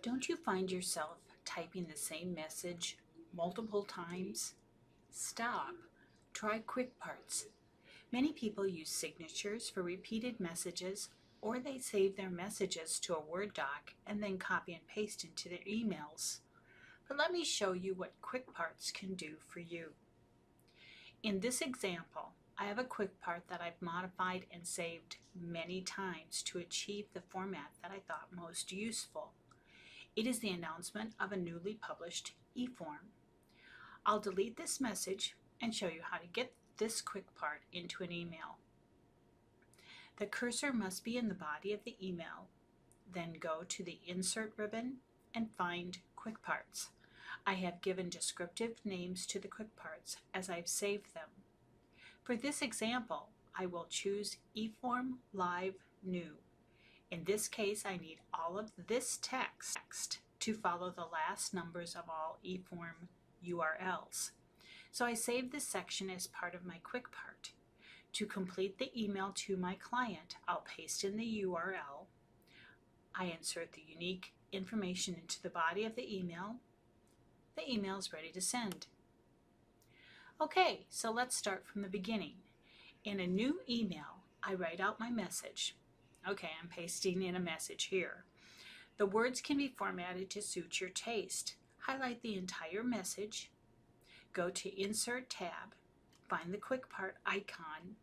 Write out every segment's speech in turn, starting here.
Don't you find yourself typing the same message multiple times? Stop. Try Quickparts. Many people use signatures for repeated messages, or they save their messages to a Word doc and then copy and paste into their emails. But let me show you what Quickparts can do for you. In this example, I have a Quickpart that I've modified and saved many times to achieve the format that I thought most useful. It is the announcement of a newly published e-form. I'll delete this message and show you how to get this Quickpart into an email. The cursor must be in the body of the email. Then go to the Insert ribbon and find Quickparts. I have given descriptive names to the Quickparts as I've saved them. For this example, I will choose eForm Live New. In this case, I need all of this text to follow the last numbers of all eForm URLs. So I save this section as part of my Quickpart. To complete the email to my client, I'll paste in the URL. I insert the unique information into the body of the email. The email is ready to send. Okay, so let's start from the beginning. In a new email, I write out my message. Okay, I'm pasting in a message here. The words can be formatted to suit your taste. Highlight the entire message, go to Insert tab, find the Quickpart icon,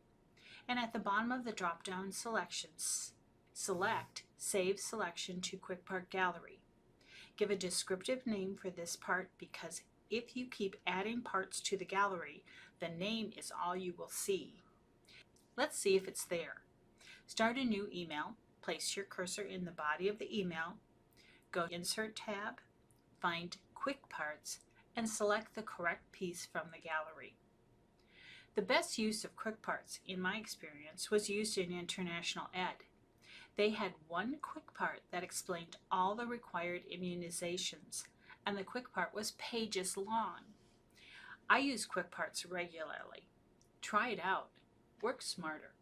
and at the bottom of the drop-down selections, select Save Selection to Quickpart Gallery. Give a descriptive name for this part because if you keep adding parts to the gallery, the name is all you will see. Let's see if it's there. Start a new email, place your cursor in the body of the email, go to Insert tab, find Quickparts, and select the correct piece from the gallery. The best use of Quickparts, in my experience, was used in international ed. They had one Quickpart that explained all the required immunizations, and the Quickpart was pages long. I use Quickparts regularly. Try it out. Work smarter.